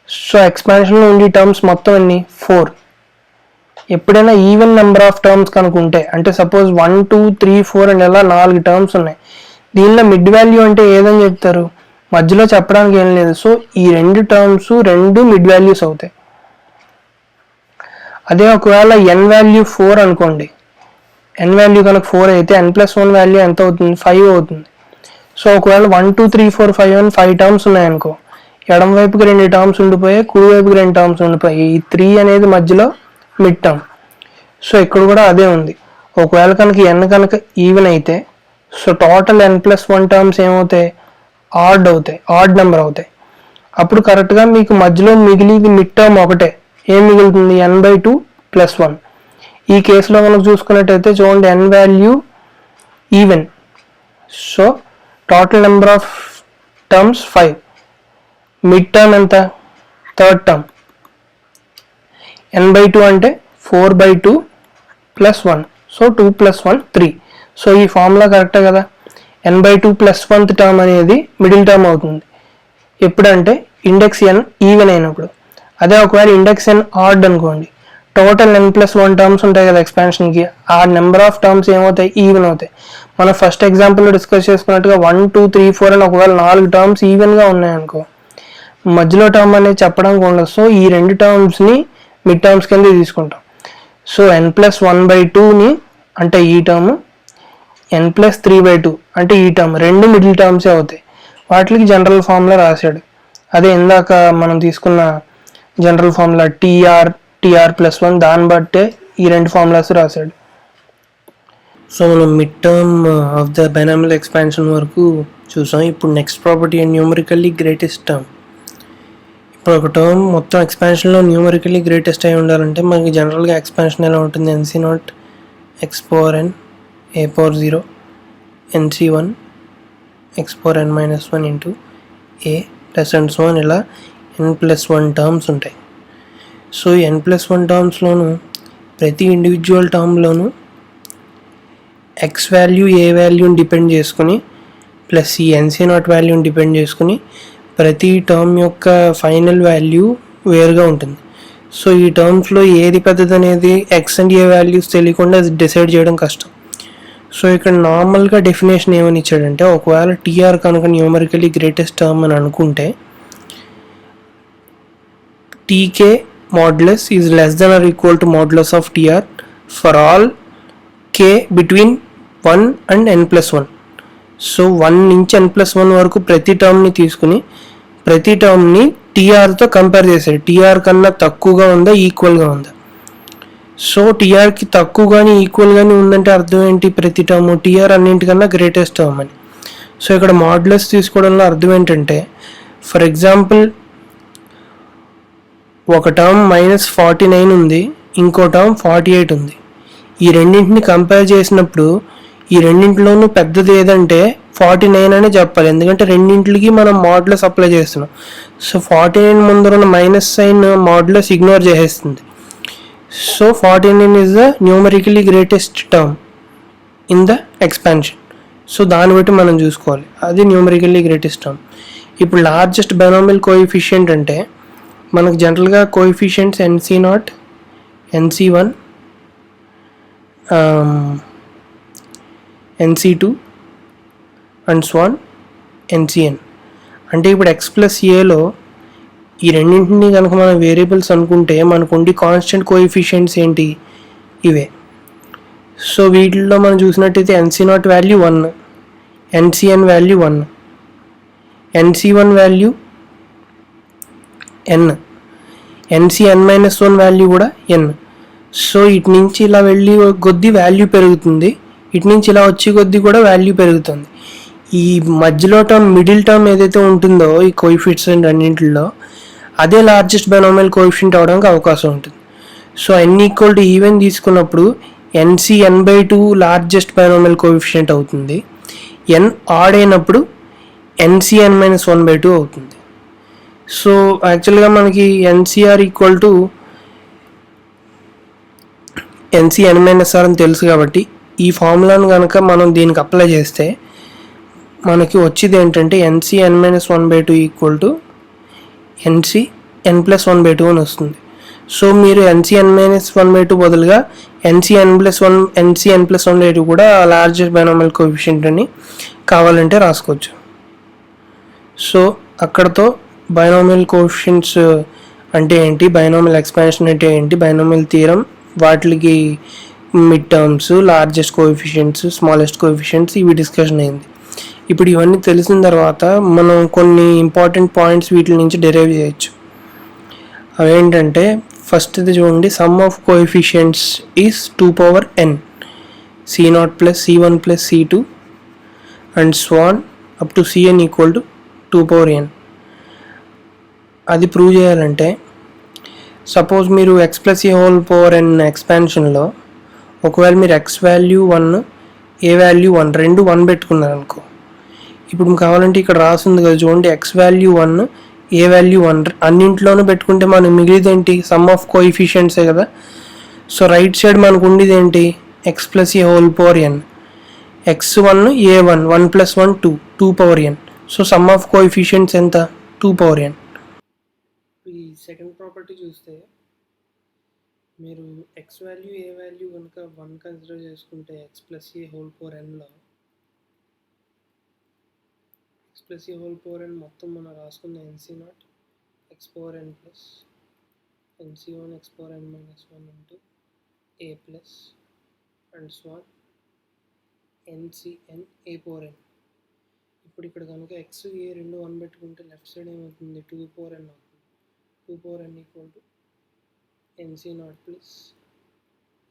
సో ఎక్స్పాన్షన్లో ఉండే టర్మ్స్ మొత్తం ఎన్ని 4. ఎప్పుడైనా ఈవెన్ నెంబర్ ఆఫ్ టర్మ్స్ కనుకుంటే, అంటే సపోజ్ 1 2 3 4 అని ఇలా 4 టర్మ్స్ ఉన్నాయి, దీనిలో మిడ్ వాల్యూ అంటే ఏదని చెప్తారు, మధ్యలో చెప్పడానికి ఏం లేదు. సో ఈ 2 టర్మ్స్ మిడ్ వాల్యూస్ అవుతాయి. అదే ఒకవేళ n వాల్యూ 4 అనుకోండి, n వాల్యూ కనుక 4 అయితే n+1 వాల్యూ ఎంత అవుతుంది 5 అవుతుంది. సో ఒకవేళ 1 2 3 4 5 అని 5 టర్మ్స్ ఉన్నాయనుకో, ఎడమ వైపుకి 2 టర్మ్స్ ఉండిపోయాయి, కుడి వైపుకి 2 టర్మ్స్ ఉండిపోయాయి, ఈ 3 అనేది మధ్యలో మిడ్ టర్మ్. సో ఇక్కడ కూడా అదే ఉంది. ఒకవేళ కనుక n కనుక ఈవెన్ అయితే, సో టోటల్ n+1 టర్మ్స్ ఏమవుతాయి, ఆడ్ నెంబర్ అవుతాయి. అప్పుడు కరెక్ట్గా మీకు మధ్యలో మిగిలిది మిడ్ టర్మ్ ఒకటే, ఏం మిగులుతుంది n/2 + 1. ఈ కేసులో మనం చూసుకున్నట్టయితే చూడండి n value even, so total number of terms 5, mid term ఎంత థర్డ్ టర్మ్, n/2 అంటే 4/2 + 1, సో 2 + 1 3. సో ఈ ఫార్ములా కరెక్టే కదా. n/2 + 1th టర్మ్ అనేది మిడిల్ టర్మ్ అవుతుంది ఎప్పుడంటే ఇండెక్స్ n ఈవెన్ అయినప్పుడు. అదే ఒకవేళ ఇండెక్స్ n ఆడ్ అనుకోండి, టోటల్ n+1 టర్మ్స్ ఉంటాయి కదా ఎక్స్పాన్షన్కి, ఆ నెంబర్ ఆఫ్ టర్మ్స్ ఏమవుతాయి ఈవెన్ అవుతాయి. మనం ఫస్ట్ ఎగ్జాంపుల్లో డిస్కస్ చేసుకున్నట్టుగా 1 2 3 4 అని ఒకవేళ 4 టర్మ్స్ ఈవెన్గా ఉన్నాయనుకో, మధ్యలో టర్మ్ అనేది చెప్పడానికి ఉండదు. సో ఈ 2 టర్మ్స్ని మిడ్ టర్మ్స్ కింద తీసుకుంటాం. సో n+1/2ని అంటే ఈ టర్మ్, n+3/2 అంటే ఈ టర్మ్, రెండు మిడిల్ టర్మ్సే అవుతాయి. వాటికి జనరల్ ఫార్ములా రాశాడు, అదే ఇందాక మనం తీసుకున్న జనరల్ ఫార్ములా టీఆర్+1 దాన్ని బట్టే ఈ రెండు ఫార్ములాస్ రాశాడు. సో మనం mid term of the binomial expansion వరకు చూసాం. ఇప్పుడు next property and numerically greatest term. ఇప్పుడు ఒక టర్మ్ మొత్తం ఎక్స్పాన్షన్లో న్యూమరికల్లీ గ్రేటెస్ట్ అయి ఉండాలంటే మనకి జనరల్గా ఎక్స్పాన్షన్ ఎలా ఉంటుంది, NC0 x⁴n a⁴0 NC1 x⁴n-1 into a plus and so ఇలా n+1 టర్మ్స్ ఉంటాయి. సో n+1 టర్మ్స్లోను ప్రతి ఇండివిజువల్ టర్మ్లోను ఎక్స్ వాల్యూ ఏ వాల్యూని డిపెండ్ చేసుకుని ప్లస్ ఈ NC0 వాల్యూని డిపెండ్ చేసుకుని ప్రతి టర్మ్ యొక్క ఫైనల్ వాల్యూ వేరుగా ఉంటుంది. సో ఈ టర్మ్స్లో ఏది పెద్దది అనేది ఎక్స్ అండ్ ఏ వాల్యూస్ తెలియకుండా డిసైడ్ చేయడం కష్టం. సో ఇక్కడ నార్మల్గా డెఫినేషన్ ఏమని ఇచ్చాడంటే, ఒకవేళ టీఆర్ కనుక న్యూమరికలీ గ్రేటెస్ట్ టర్మ్ అని అనుకుంటే T k modulus is less than or equal to modulus of T r for all k between 1 and n+1. So 1 నుంచి n+1 వరకు ప్రతి టర్మ్ని తీసుకుని ప్రతి టర్మ్ని టీఆర్తో కంపేర్ చేశాడు. టీఆర్ కన్నా తక్కువగా ఉందా ఈక్వల్గా ఉందా. సో టీఆర్కి తక్కువ కానీ ఈక్వల్ కానీ ఉందంటే అర్థం ఏంటి, ప్రతి టర్మ్ టీఆర్ అన్నింటికన్నా గ్రేటెస్ట్ టర్మ్ అని. సో ఇక్కడ మాడ్యులస్ తీసుకోవడంలో అర్థం ఏంటంటే, ఫర్ ఎగ్జాంపుల్ ఒక టర్మ్ -49 ఉంది, ఇంకో టర్మ్ 48 ఉంది. ఈ రెండింటిని కంపేర్ చేసినప్పుడు ఈ రెండింటిలోనూ పెద్దది ఏదంటే 49 అనే చెప్పాలి, ఎందుకంటే రెండింటికి మనం మాడ్యులస్ అప్లై చేస్తున్నాం. సో 49 ముందర ఉన్న మైనస్ సైన్ మాడ్యులస్ ఇగ్నోర్ చేసేస్తుంది. So 49 is the numerically greatest term in the expansion. So దాన్ని బట్టి మనం చూసుకోవాలి, అది న్యూమరికల్లీ గ్రేటెస్ట్ టర్మ్. ఇప్పుడు లార్జెస్ట్ బైనామియల్ కోఎఫిషియంట్ అంటే మనకు జనరల్గా coefficients NC0, NC1, NC2 and so on NCn. అంటే ఇప్పుడు x+aలో ఈ రెండింటిని కనుక మనం వేరియబుల్స్ అనుకుంటే మనకు ఉండి కాన్స్టెంట్ కోఎఫిషియంట్స్ ఏంటి, ఇవే. సో వీటిల్లో మనం చూసినట్టయితే NC0 value 1, NCn value 1, NC1 value n, NCn-1 value కూడా n. సో ఇటు నుంచి ఇలా వెళ్ళి కొద్ది వాల్యూ పెరుగుతుంది, ఇటు నుంచి ఇలా వచ్చి కొద్ది కూడా వాల్యూ పెరుగుతుంది. ఈ మధ్యలో టర్మ్ మిడిల్ టర్మ్ ఏదైతే ఉంటుందో ఈ కోఎఫిషియంట్ అన్నింటిలో అదే లార్జెస్ట్ బైనామియల్ కోఎఫిషియంట్ అవడానికి అవకాశం ఉంటుంది. సో n=ఈవెన్ తీసుకున్నప్పుడు NCn/2 లార్జెస్ట్ బైనామియల్ కోఎఫిషియంట్ అవుతుంది, n ఆడ్ అయినప్పుడు NCn-1/2 అవుతుంది. సో యాక్చువల్గా మనకి NCr NCn-r అని తెలుసు కాబట్టి ఈ ఫార్ములాను కనుక మనం దీనికి అప్లై చేస్తే మనకి వచ్చేది ఏంటంటే NCn-1/2 NCn+1/2 అని వస్తుంది. సో మీరు NCn-1/2 బదులుగా NCn+1/2 కూడా లార్జెస్ట్ బైనామియల్ కోఎఫిషియంట్ అని కావాలంటే రాసుకోవచ్చు. సో అక్కడతో బైనామియల్ కోఎఫిషియంట్స్ అంటే ఏంటి, బైనామియల్ ఎక్స్పాన్షన్ అంటే ఏంటి, బైనామియల్ థియరం, వాటికి mid terms, largest coefficients, smallest coefficients, ఇవి డిస్కషన్ అయింది. ఇప్పుడు ఇవన్నీ తెలిసిన తర్వాత మనం కొన్ని ఇంపార్టెంట్ పాయింట్స్ వీటి నుంచి డెరైవ్ చేయొచ్చు. అవేంటంటే ఫస్ట్ ఇది చూడండి, some of coefficients is 2n, C0 + C1 + C2 and so on up to Cn = 2n. అది ప్రూవ్ చేయాలంటే సపోజ్ మీరు x+a⁴n ఎక్స్పాన్షన్లో ఒకవేళ మీరు x వాల్యూ 1 ఏ వాల్యూ 1 రెండు 1 పెట్టుకున్నారు అనుకో, ఇప్పుడు కావాలంటే ఇక్కడ రాసింది కదా చూడండి, x వాల్యూ 1 ఏ వాల్యూ 1 అన్నింటిలోనూ పెట్టుకుంటే మనకు మిగిలిది ఏంటి, సమ్ ఆఫ్ కోఎఫిషియంట్సే కదా. సో రైట్ సైడ్ మనకు ఉండేది ఏంటి, x+a⁴n, x1 a1 1 + 1 2 2n. So some of coefficients ఎంత, 2n. ఈ సెకండ్ ప్రాపర్టీ చూస్తే మీరు ఎక్స్ వాల్యూ ఏ వాల్యూ కనుక 1 కన్సిడర్ చేసుకుంటే x+a⁴nలో x+a⁴n మొత్తం మనం రాసుకున్న NC0 x⁴n plus NC1 x⁴n-1 into a plus and so on NCn a⁴n. ఇప్పుడు ఇక్కడ కనుక ఎక్స్ ఏ రెండు 1 పెట్టుకుంటే లెఫ్ట్ సైడ్ ఏమవుతుంది 2 power n అవుతుంది. 2 power n equal to NC0 plus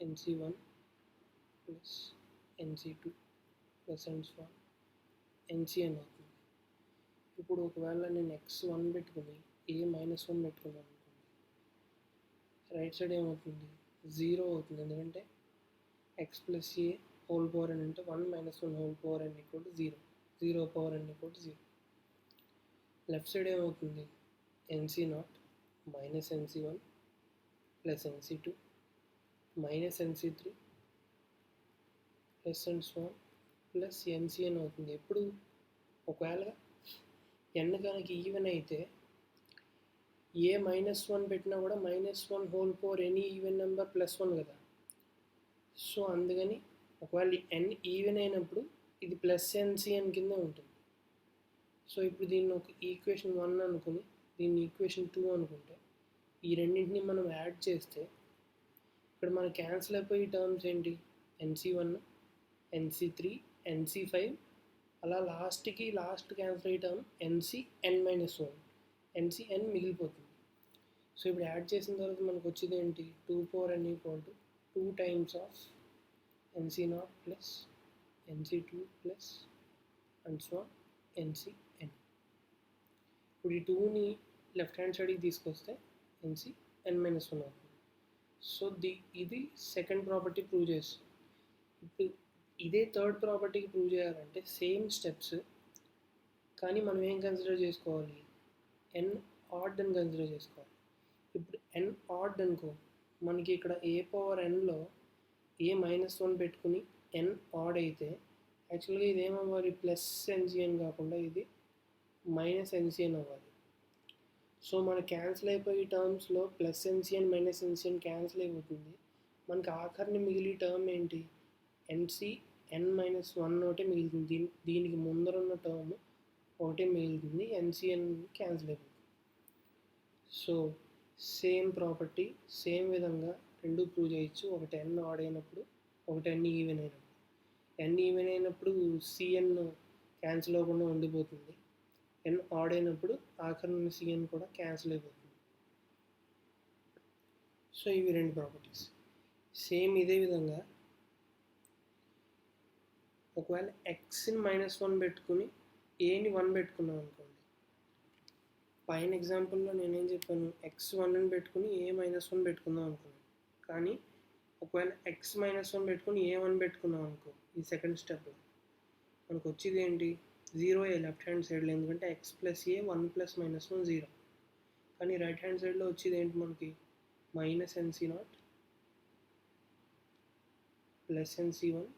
NC1 plus NC2 plus NCn అవుతుంది. ఇప్పుడు ఒకవేళ నేను x1 పెట్టుకుని a-1 పెట్టుకున్నాను అనుకోండి, రైట్ సైడ్ ఏమవుతుంది 0 అవుతుంది. ఎందుకంటే x plus a whole power n అంటే 1 - 1 whole power n equal to 0. 0 power n equal to 0. Left side ఏమవుతుంది NC0 minus NC1 plus NC2 minus NC3 plus N1 plus NCn అవుతుంది. ఎప్పుడు ఒకవేళ n కనుక even అయితే a-1 పెట్టినా కూడా -1 whole power any even number +1 కదా. సో అందుకని ఒకవేళ n ఈవెన్ అయినప్పుడు ఇది ప్లస్ NCn కింద ఉంటుంది. సో ఇప్పుడు దీన్ని ఒక ఈక్వేషన్ 1 అనుకుని దీన్ని ఈక్వేషన్ 2 అనుకుంటే ఈ రెండింటిని మనం యాడ్ చేస్తే ఇక్కడ మనకి క్యాన్సిల్ అయిపోయి టర్మ్స్ ఏంటి NC1 NC3 NC5 అలా లాస్ట్ క్యాన్సిల్ అయ్యే టర్మ్ NCn-1 NCn మిగిలిపోతుంది. సో ఇప్పుడు యాడ్ చేసిన తర్వాత మనకు వచ్చేది ఏంటి 2 power n equal to 2 times of NC0 plus NC2 plus NCn. ఇప్పుడు ఈ 2ని లెఫ్ట్ హ్యాండ్ సైడ్కి తీసుకొస్తే NCn-1 అవుతుంది. సో ఇది సెకండ్ ప్రాపర్టీ ప్రూవ్ చేస్తుంది. ఇప్పుడు ఇదే థర్డ్ ప్రాపర్టీకి ప్రూవ్ చేయాలంటే సేమ్ స్టెప్స్, కానీ మనం ఏం కన్సిడర్ చేసుకోవాలి n ఆడ్ అని కన్సిడర్ చేసుకోవాలి. ఇప్పుడు n ఆడ్ అనుకో, మనకి ఇక్కడ a పవర్ nలో a-1 పెట్టుకుని n ఆడ్ అయితే యాక్చువల్గా ఇది ఏమవ్వాలి ప్లస్ NCn కాకుండా ఇది మైనస్ NCn అవ్వాలి. సో మన క్యాన్సిల్ అయిపోయే టర్మ్స్లో plus NCn minus NCn cancel అయిపోతుంది. మనకి ఆఖరిని మిగిలి టర్మ్ ఏంటి NCn-1 ఒకటే మిగులుతుంది. దీనికి ముందర ఉన్న టర్మ్ ఒకటే మిగులుతుంది, NCn క్యాన్సిల్ అయిపోతుంది. సో సేమ్ ప్రాపర్టీ సేమ్ విధంగా రెండు ప్రూవ్ చేయొచ్చు. ఒకటి n ఆడ్ అయినప్పుడు, ఒకటి n ఈవెన్ అయినప్పుడు. n ఈవెన్ అయినప్పుడు Cn క్యాన్సిల్ అవ్వకుండా ఉండిపోతుంది, n ఆడ్ అయినప్పుడు ఆఖరి ఉన్న Cn కూడా క్యాన్సిల్ అయిపోతుంది. సో ఇవి రెండు ప్రాపర్టీస్. సేమ్ ఇదే విధంగా ఒకవేళ xని -1 పెట్టుకుని ఏని 1 పెట్టుకున్నాం అనుకోండి, పైన ఎగ్జాంపుల్లో నేనేం చెప్పాను x1ని పెట్టుకుని a-1 పెట్టుకుందాం అనుకున్నాను. కానీ ఒకవేళ x-1 పెట్టుకుని a1 పెట్టుకున్నాం అనుకో, ఈ సెకండ్ స్టెప్లో మనకు వచ్చేది ఏంటి 0 లెఫ్ట్ హ్యాండ్ సైడ్లో, ఎందుకంటే x ప్లస్ a 1 ప్లస్ -1 0. కానీ రైట్ హ్యాండ్ సైడ్లో వచ్చేది ఏంటి మనకి minus NC0 plus NC1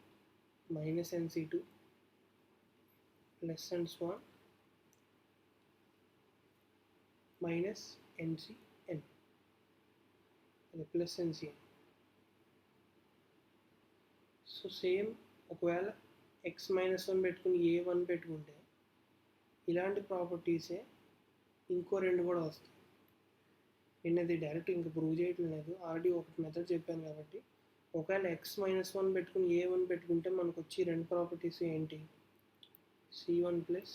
minus NC2 plus N1 minus NCn, అది ప్లస్ NCn. సో సేమ్ ఒకవేళ x-1 పెట్టుకుని a1 పెట్టుకుంటే ఇలాంటి ప్రాపర్టీసే ఇంకో రెండు కూడా వస్తాయి. నేను అది డైరెక్ట్ ఇంకా ప్రూవ్ చేయటం లేదు, ఆల్రెడీ ఒక మెథడ్ చెప్పాను కాబట్టి. ఒకవేళ x-1 పెట్టుకుని a1 పెట్టుకుంటే మనకు వచ్చి రెండు ప్రాపర్టీస్ ఏంటి C1 plus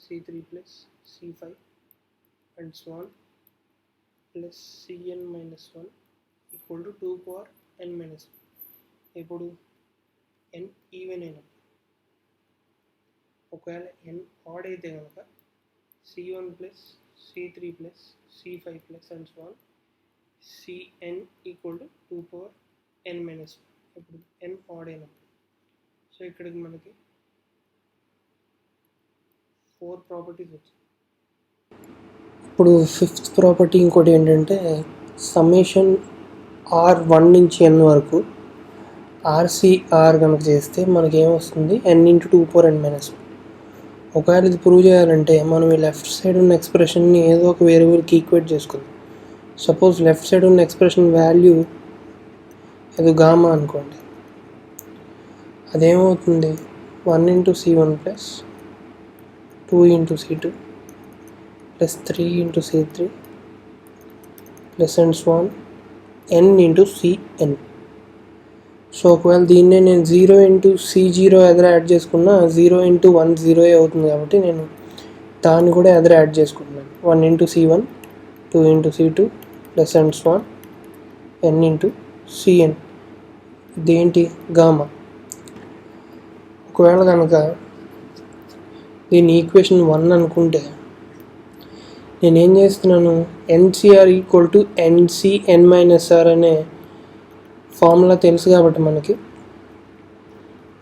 C3 plus C5 and N1 plus Cn-1 equal to 2 power n-1. ఇప్పుడు n ఈవెన్ అయినప్పుడు, ఒకవేళ n ఆడ్ అయితే కనుక C1 plus C3 plus C5 plus N1 Cn equal to 2 power n-1. ఇప్పుడు n ఆడ్ అయినప్పుడు. So ఇక్కడికి మనకి 4 properties వచ్చాయి. ఇప్పుడు ఫిఫ్త్ ప్రాపర్టీ ఇంకోటి ఏంటంటే సమ్మేషన్ r1 నుంచి n వరకు RCR కనుక చేస్తే మనకి ఏమొస్తుంది n × 2 power n-1. ఒకవేళ ఇది ప్రూవ్ చేయాలంటే మనం ఈ లెఫ్ట్ సైడ్ ఉన్న ఎక్స్ప్రెషన్ని ఏదో ఒక వేరియబుల్కి ఈక్వేట్ చేసుకుందాం. సపోజ్ లెఫ్ట్ సైడ్ ఉన్న ఎక్స్ప్రెషన్ వాల్యూ ఏదో గామా అనుకోండి, అదేమవుతుంది 1 × C1 plus 2 × C2 plus 3 × C3 plus N1 n × Cn. So ఒకవేళ దీన్నే నేను 0 ఇంటూ C0 ఎదురు యాడ్ చేసుకున్నా 0 ఇంటూ 1 0 అవుతుంది, కాబట్టి నేను దాన్ని కూడా ఎదురు యాడ్ చేసుకుంటున్నాను. 1 into C1, 2 into C2 plus and so on n into Cn. ఇదేంటి గామా. ఒకవేళ కనుక దీన్ని ఈక్వేషన్ 1 అనుకుంటే నేనేం చేస్తున్నాను, ఎన్సిఆర్ ఈక్వల్ టు NCn-r అనే ఫార్ములా తెలుసు కాబట్టి మనకి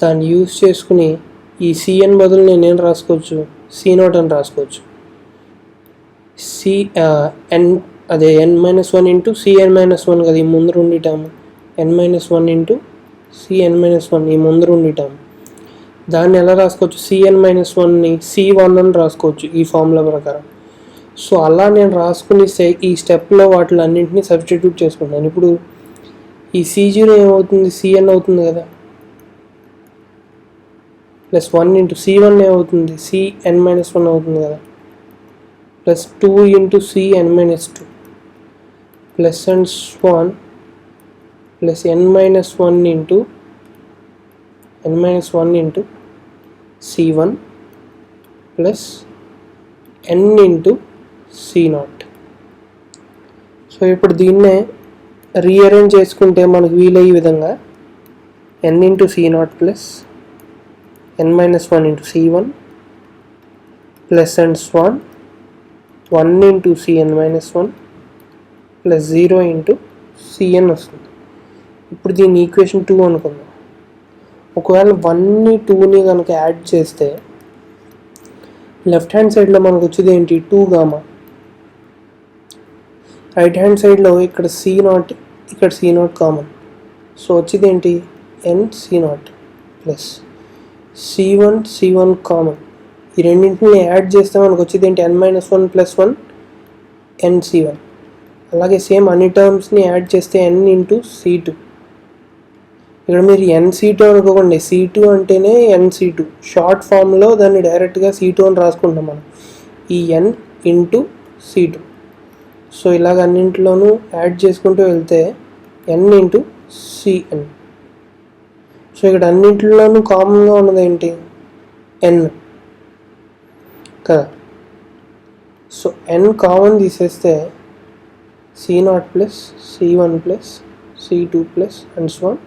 దాన్ని యూజ్ చేసుకుని ఈ Cn బదులు నేనేం రాసుకోవచ్చు, C0 అని రాసుకోవచ్చు. అదే n-1 ఇంటూ Cn-1 కదా ఈ ముందు ఉండి టర్మ్, n-1 ఇంటూ Cn-1 ఈ ముందు ఉండి టర్మ్. దాన్ని ఎలా రాసుకోవచ్చు, Cn-1ని C1 అని రాసుకోవచ్చు ఈ ఫార్ములా ప్రకారం. సో అలా నేను రాసుకుని ఈ స్టెప్లో వాటిని అన్నింటినీ సబ్స్టిట్యూట్ చేసుకుంటాను. ఇప్పుడు ఈ C0 ఏమవుతుంది, Cn అవుతుంది కదా, ప్లస్ 1 ఇంటూ C1 ఏమవుతుంది, Cn-1 అవుతుంది కదా, plus 2 into Cn-2 plus and so on plus n-1 into C1 plus n into C0. So ఇప్పుడు దీన్నే రీఅరేంజ్ చేసుకుంటే మనకు వీలయ్యే విధంగా n into C0 plus n-1 into C1 plus and so on 1 into Cn-1 plus 0 into Cn వస్తుంది. ఇప్పుడు దీన్ని equation 2 అనుకుందాం. ఒకవేళ 1ని 2ని కనుక యాడ్ చేస్తే లెఫ్ట్ హ్యాండ్ సైడ్లో మనకు వచ్చేది ఏంటి, 2 గామా. రైట్ హ్యాండ్ సైడ్లో ఇక్కడ C0 ఇక్కడ C0 కామన్. సో వచ్చేది ఏంటి, NC0 ప్లస్ C1 కామన్. ఈ రెండింటిని యాడ్ చేస్తే మనకు వచ్చేది ఏంటి, n-1 ప్లస్ 1 NC1. అలాగే సేమ్ అన్ని టర్మ్స్ని యాడ్ చేస్తే n ఇంటూ C2. ఇక్కడ మీరు NC2 అనుకోకండి, C2 అంటేనే NC2 షార్ట్ ఫామ్లో దాన్ని డైరెక్ట్గా C2 అని రాసుకుంటాం మనం, ఈ n ఇంటూ C2. సో ఇలాగ అన్నింటిలోనూ యాడ్ చేసుకుంటూ వెళ్తే n ఇంటూ Cn. సో ఇక్కడ అన్నింటిలోనూ కామన్గా ఉన్నది ఏంటి, n కదా. సో n కామన్ తీసేస్తే C0 plus C1 plus C2 plus and so on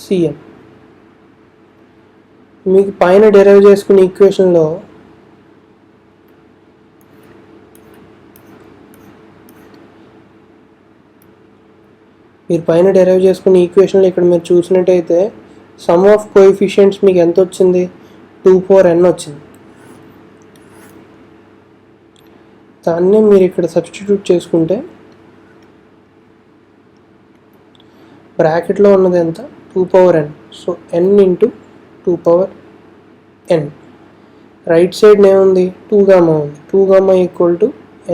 Cn. మీకు పైన డెరైవ్ చేసుకునే ఈక్వేషన్లో ఇక్కడ మీరు చూసినట్టయితే సమ్ ఆఫ్ కోఎఫిషియంట్స్ మీకు ఎంత వచ్చింది, 2/n వచ్చింది. దాన్నే మీరు ఇక్కడ సబ్స్టిట్యూట్ చేసుకుంటే బ్రాకెట్లో ఉన్నది ఎంత, 2/n. So n into 2/n. Right side ఏముంది, 2 గామా ఉంది. 2 gamma equal to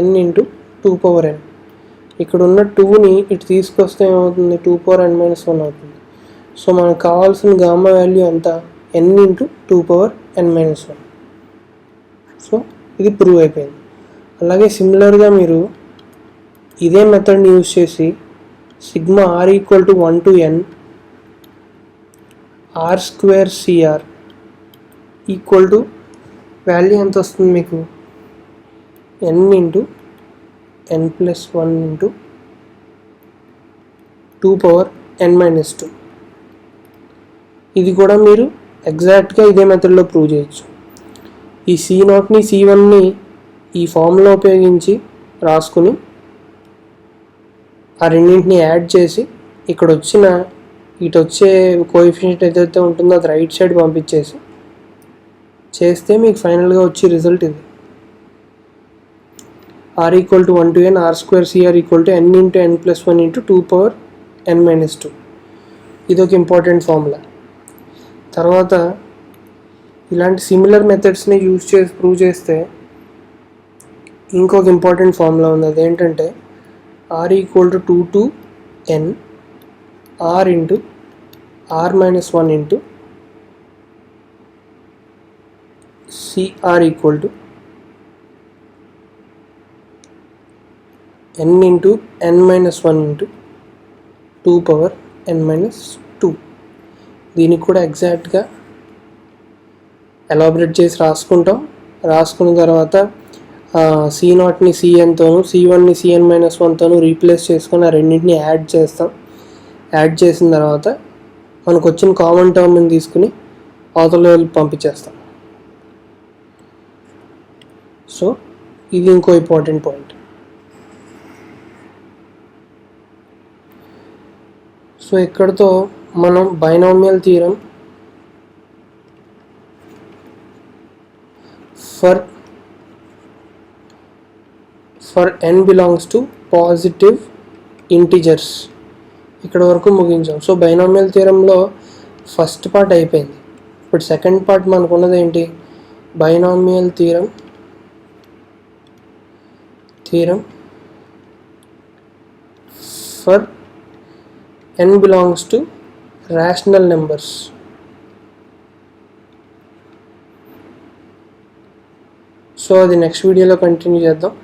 n into 2/n. ఇక్కడ ఉన్న 2ని ఇటు తీసుకొస్తే ఏమవుతుంది, 2/n-1 అవుతుంది. సో మనకు కావాల్సిన గామా వాల్యూ ఎంత, n ఇంటూ 2/n-1. సో ఇది ప్రూవ్ అయిపోయింది. అలాగే సిమిలర్గా మీరు ఇదే మెథడ్ని యూజ్ చేసి sigma r equal to 1 to n r square CR equal to value ఎంత వస్తుంది మీకు, n into n+1 into 2/n-2. ఇది కూడా మీరు ఎగ్జాక్ట్గా ఇదే మెథడ్లో ప్రూవ్ చేయొచ్చు. ఈ C0ని C1ని ఈ ఫార్ములా ఉపయోగించి రాసుకుని ఆ రెండింటిని యాడ్ చేసి ఇక్కడ ఇటు వచ్చే కోఎఫిషియంట్ ఏదైతే ఉంటుందో అది రైట్ సైడ్ పంపించేసి చేస్తే మీకు ఫైనల్గా వచ్చే రిజల్ట్ ఇది. r equal to 1 to n r square CR equal to n into n+1 into 2/n-2. ఇది ఒక ఇంపార్టెంట్ ఫార్ములా. తర్వాత ఇలాంటి సిమిలర్ మెథడ్స్ని యూజ్ చేసి ప్రూవ్ చేస్తే ఇంకొక ఇంపార్టెంట్ ఫార్ములా ఉంది. అదేంటంటే r equal to 2 to n r into r-1 into CR equal to n into n-1 into 2/n-2. దీనికి కూడా ఎగ్జాక్ట్గా ఎలాబరేట్ చేసి రాసుకుంటాం. రాసుకున్న తర్వాత C0ని Cnతోను, C1ని Cn-1తోను రీప్లేస్ చేసుకొని ఆ రెండింటిని యాడ్ చేస్తాం. యాడ్ చేసిన తర్వాత మనకు వచ్చిన కామన్ టర్మ్ని తీసుకుని అవతల పంపించేస్తాం. సో ఇది ఇంకో ఇంపార్టెంట్ పాయింట్. సో ఇక్కడతో మనం binomial theorem for n belongs to positive integers ఇక్కడ వరకు ముగించాం. సో బైనామియల్ థియరంలో ఫస్ట్ పార్ట్ అయిపోయింది. ఇప్పుడు సెకండ్ పార్ట్ మనకున్నది ఏంటి? Binomial theorem for n belongs to rational numbers. So అది నెక్స్ట్ వీడియోలో కంటిన్యూ చేద్దాం.